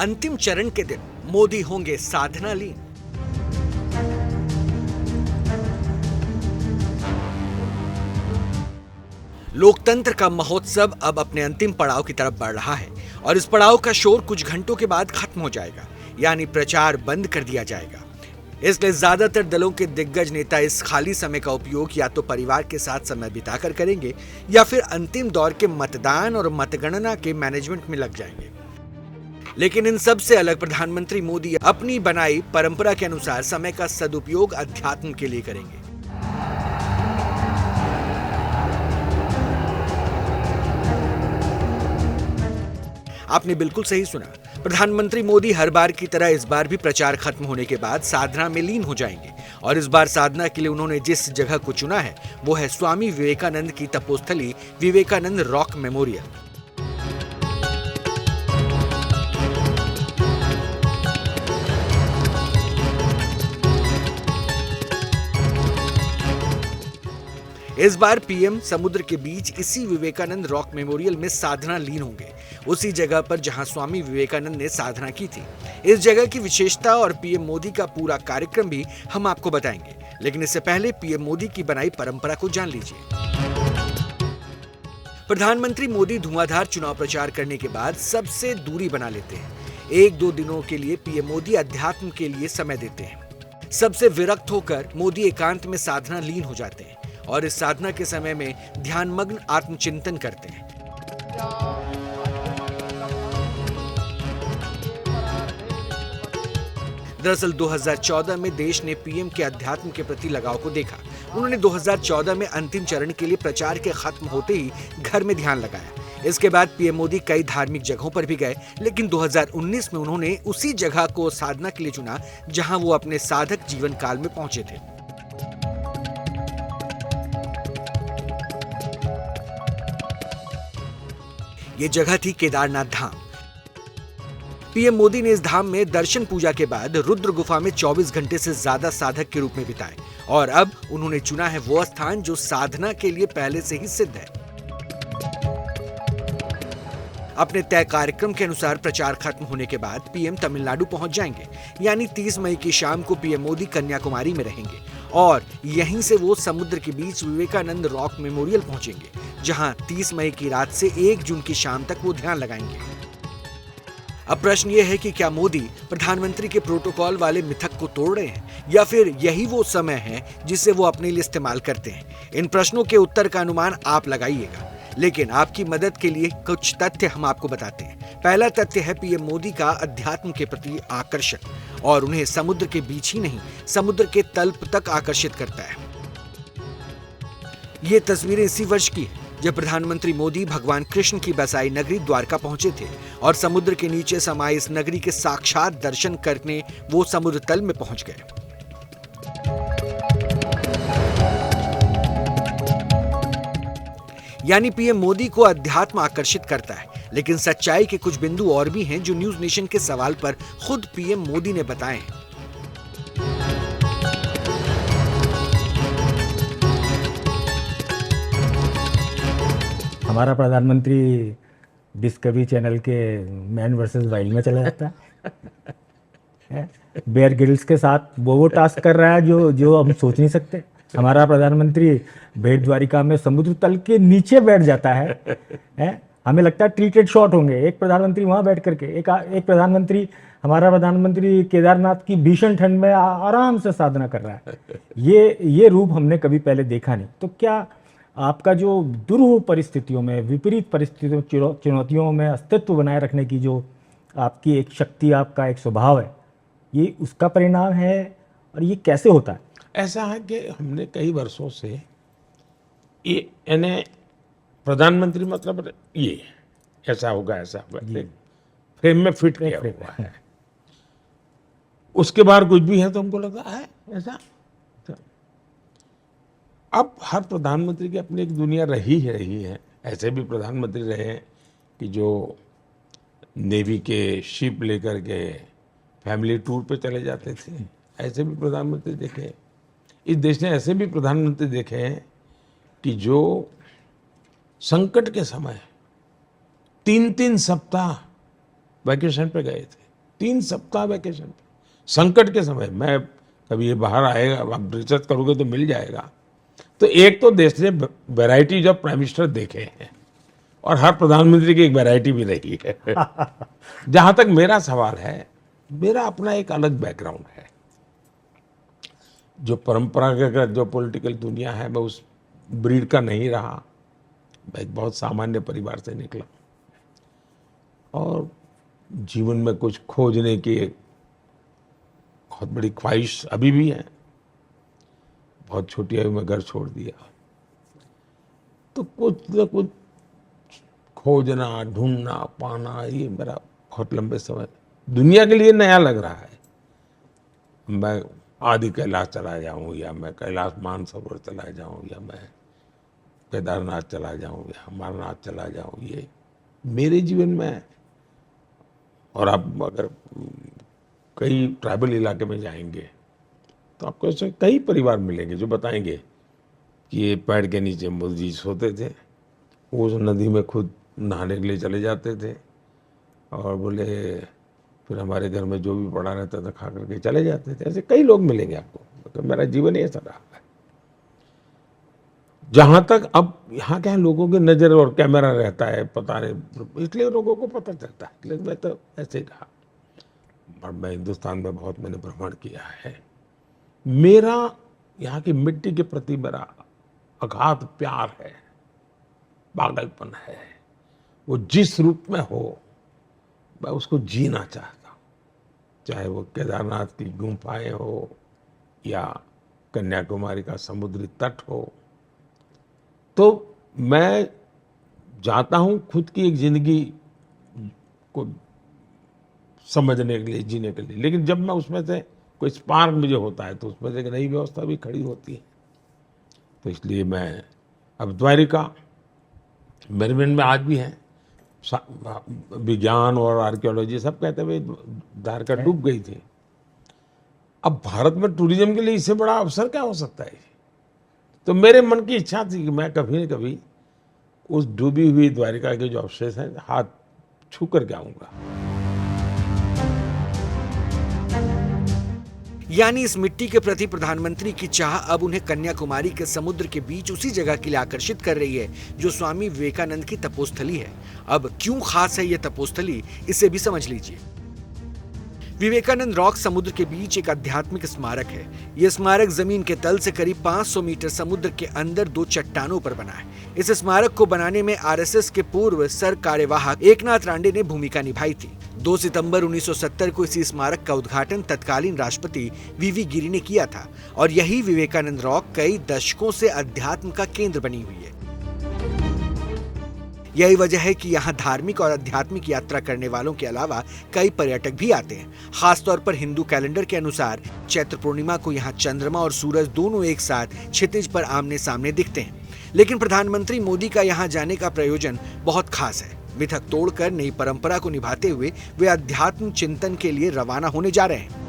अंतिम चरण के दिन मोदी होंगे साधना लीन। लोकतंत्र का महोत्सव अब अपने अंतिम पड़ाव की तरफ बढ़ रहा है और इस पड़ाव का शोर कुछ घंटों के बाद खत्म हो जाएगा, यानी प्रचार बंद कर दिया जाएगा। इसलिए ज्यादातर दलों के दिग्गज नेता इस खाली समय का उपयोग या तो परिवार के साथ समय बिताकर करेंगे या फिर अंतिम दौर के मतदान और मतगणना के मैनेजमेंट में लग जाएंगे। लेकिन इन सब से अलग प्रधानमंत्री मोदी अपनी बनाई परंपरा के अनुसार समय का सदुपयोग अध्यात्म के लिए करेंगे। आपने बिल्कुल सही सुना, प्रधानमंत्री मोदी हर बार की तरह इस बार भी प्रचार खत्म होने के बाद साधना में लीन हो जाएंगे और इस बार साधना के लिए उन्होंने जिस जगह को चुना है वो है स्वामी विवेकानंद की तपोस्थली विवेकानंद रॉक मेमोरियल। इस बार पीएम समुद्र के बीच इसी विवेकानंद रॉक मेमोरियल में साधना लीन होंगे, उसी जगह पर जहां स्वामी विवेकानंद ने साधना की थी। इस जगह की विशेषता और पीएम मोदी का पूरा कार्यक्रम भी हम आपको बताएंगे, लेकिन इससे पहले पीएम मोदी की बनाई परंपरा को जान लीजिए। प्रधानमंत्री मोदी धुआंधार चुनाव प्रचार करने के बाद सबसे दूरी बना लेते हैं। 1-2 दिनों के लिए पीएम मोदी अध्यात्म के लिए समय देते हैं। सबसे विरक्त होकर मोदी एकांत में साधना लीन हो जाते हैं और इस साधना के समय में ध्यानमग्न आत्मचिंतन करते हैं। दरअसल 2014 में देश ने पीएम के अध्यात्म के प्रति लगाव को देखा। उन्होंने 2014 में अंतिम चरण के लिए प्रचार के खत्म होते ही घर में ध्यान लगाया। इसके बाद पीएम मोदी कई धार्मिक जगहों पर भी गए, लेकिन 2019 में उन्होंने उसी जगह को साधना के लिए चुना जहां वो अपने साधक जीवन काल में पहुंचे थे। ये जगह थी केदारनाथ धाम। पीएम मोदी ने इस धाम में दर्शन पूजा के बाद रुद्र गुफा में 24 घंटे से ज्यादा साधक के रूप में बिताए और अब उन्होंने चुना है वो स्थान जो साधना के लिए पहले से ही सिद्ध है। अपने तय कार्यक्रम के अनुसार प्रचार खत्म होने के बाद पीएम तमिलनाडु पहुंच जाएंगे, यानी 30 मई की शाम को पीएम मोदी कन्याकुमारी में रहेंगे और यहीं से वो समुद्र के बीच विवेकानंद रॉक मेमोरियल पहुंचेंगे, जहां 30 मई की रात से 1 जून की शाम तक वो ध्यान लगाएंगे। अब प्रश्न ये है कि क्या मोदी प्रधानमंत्री के प्रोटोकॉल वाले मिथक को तोड़ रहे हैं या फिर यही वो समय है जिसे वो अपने लिए इस्तेमाल करते हैं? इन प्रश्नों के उत्तर का अनुमान आप लगाइएगा, लेकिन आपकी मदद के लिए कुछ तथ्य हम आपको बताते हैं। पहला तथ्य है पीएम मोदी का अध्यात्म के प्रति आकर्षण और उन्हें समुद्र के बीच ही नहीं, समुद्र के तल तक आकर्षित करता है। ये तस्वीरें इसी वर्ष की है जब प्रधानमंत्री मोदी भगवान कृष्ण की बसाई नगरी द्वारका पहुंचे थे और समुद्र के नीचे समाये इस नगरी के साक्षात दर्शन करने वो समुद्र तल में पहुंच गए। यानी पीएम मोदी को अध्यात्म आकर्षित करता है, लेकिन सच्चाई के कुछ बिंदु और भी हैं जो न्यूज नेशन के सवाल पर खुद पीएम मोदी ने बताए हैं। हमारा प्रधानमंत्री डिस्कवरी चैनल के मैन वर्सेस वाइल्ड में चला जाता है। बेयर ग्रिल्स के साथ वो टास्क कर रहा है जो हम सोच नहीं सकते। हमारा प्रधानमंत्री भेड़ द्वारिका में समुद्र तल के नीचे बैठ जाता है। हमें लगता है ट्रीटेड शॉट होंगे, एक प्रधानमंत्री वहां बैठ करके, एक प्रधानमंत्री, हमारा प्रधानमंत्री केदारनाथ की भीषण ठंड में आराम से साधना कर रहा है। ये रूप हमने कभी पहले देखा नहीं। तो क्या आपका जो दुरूह परिस्थितियों में, विपरीत परिस्थितियों, चुनौतियों में अस्तित्व बनाए रखने की जो आपकी एक शक्ति, आपका एक स्वभाव है, ये उसका परिणाम है? और ये कैसे होता है? ऐसा है कि हमने कई वर्षों से ये यानी प्रधानमंत्री मतलब ये ऐसा होगा फ्रेम में फिट किया हुआ है। उसके बाद कुछ भी है तो हमको लगा है ऐसा। अब हर प्रधानमंत्री की अपनी एक दुनिया रही है। ऐसे भी प्रधानमंत्री रहे हैं कि जो नेवी के शिप लेकर के फैमिली टूर पे चले जाते थे। ऐसे भी प्रधानमंत्री देखे। इस देश ने ऐसे भी प्रधानमंत्री देखे हैं कि जो संकट के समय 3-3 सप्ताह वैकेशन पे गए थे। 3 सप्ताह वैकेशन पे, संकट के समय। मैं कभी ये बाहर आएगा, आप रिसर्च करोगे तो मिल जाएगा। तो एक तो देश ने वैरायटीज ऑफ प्राइम मिनिस्टर देखे हैं और हर प्रधानमंत्री की एक वैरायटी भी रही है। जहां तक मेरा सवाल है, मेरा अपना एक अलग बैकग्राउंड है। जो परंपरागत जो पॉलिटिकल दुनिया है, मैं उस ब्रीड का नहीं रहा। मैं एक बहुत सामान्य परिवार से निकला और जीवन में कुछ खोजने की एक बहुत बड़ी ख्वाहिश अभी भी है। बहुत छोटी आयु में घर छोड़ दिया, तो कुछ न कुछ खोजना, ढूंढना, पाना, ये मेरा बहुत लंबे समय दुनिया के लिए नया लग रहा है। मैं आदि कैलाश चला जाऊं, या मैं कैलाश मानसरोवर चला जाऊं, या मैं केदारनाथ चला जाऊं, या अमरनाथ चला जाऊं, ये मेरे जीवन में है। और आप अगर कई ट्राइबल इलाके में जाएंगे तो आपको ऐसे कई परिवार मिलेंगे जो बताएंगे कि ये पेड़ के नीचे मोदी जी सोते थे, उस नदी में खुद नहाने के लिए चले जाते थे, और बोले फिर हमारे घर में जो भी पड़ा रहता था खा करके चले जाते थे। ऐसे कई लोग मिलेंगे आपको। तो मेरा जीवन ऐसा रहा है। जहां तक अब यहाँ क्या लोगों की नजर और कैमरा रहता है, पता नहीं, इसलिए लोगों को पता चलता है। इसलिए मैं तो ऐसे ही रहा। और मैं हिंदुस्तान में बहुत मैंने भ्रमण किया है। मेरा यहाँ की मिट्टी के प्रति मेरा अगाध प्यार है, पागलपन है। वो जिस रूप में हो, मैं उसको जीना चाहता हूँ। चाहे वो केदारनाथ की गुफाएं हो, या कन्याकुमारी का समुद्री तट हो। तो मैं चाहता हूँ खुद की एक जिंदगी को समझने के लिए, जीने के लिए। लेकिन जब मैं उसमें से कोई स्पार्क मुझे होता है, तो उसमें से एक नई व्यवस्था भी खड़ी होती है। तो इसलिए मैं अब द्वारिका मेरे मन में आज भी है। विज्ञान और आर्कियोलॉजी सब कहते हुए द्वारका डूब गई थी। अब भारत में टूरिज्म के लिए इससे बड़ा अवसर क्या हो सकता है। तो मेरे मन की इच्छा थी कि मैं कभी न कभी उस डूबी हुई द्वारिका के जो अवशेष हैं हाथ छू करके आऊंगा। यानी इस मिट्टी के प्रति प्रधानमंत्री की चाह अब उन्हें कन्याकुमारी के समुद्र के बीच उसी जगह के लिए आकर्षित कर रही है जो स्वामी विवेकानंद की तपोस्थली है। अब क्यों खास है यह तपोस्थली, इसे भी समझ लीजिए। विवेकानंद रॉक समुद्र के बीच एक आध्यात्मिक स्मारक है। यह स्मारक जमीन के तल से करीब 500 मीटर समुद्र के अंदर 2 चट्टानों पर बना है। इस स्मारक को बनाने में आरएसएस के पूर्व सर कार्यवाहक एकनाथ रांडे ने भूमिका निभाई थी। 2 सितंबर 1970 को इसी स्मारक का उद्घाटन तत्कालीन राष्ट्रपति वीवी गिरि ने किया था और यही विवेकानंद रॉक कई दशकों से अध्यात्म का केंद्र बनी हुई है। यही वजह है कि यहाँ धार्मिक और आध्यात्मिक यात्रा करने वालों के अलावा कई पर्यटक भी आते हैं। खासतौर पर हिंदू कैलेंडर के अनुसार चैत्र पूर्णिमा को यहाँ चंद्रमा और सूरज दोनों एक साथ क्षितिज पर आमने सामने दिखते हैं। लेकिन प्रधानमंत्री मोदी का यहाँ जाने का प्रयोजन बहुत खास है। मिथक तोड़कर नई परंपरा को निभाते हुए वे अध्यात्म चिंतन के लिए रवाना होने जा रहे हैं।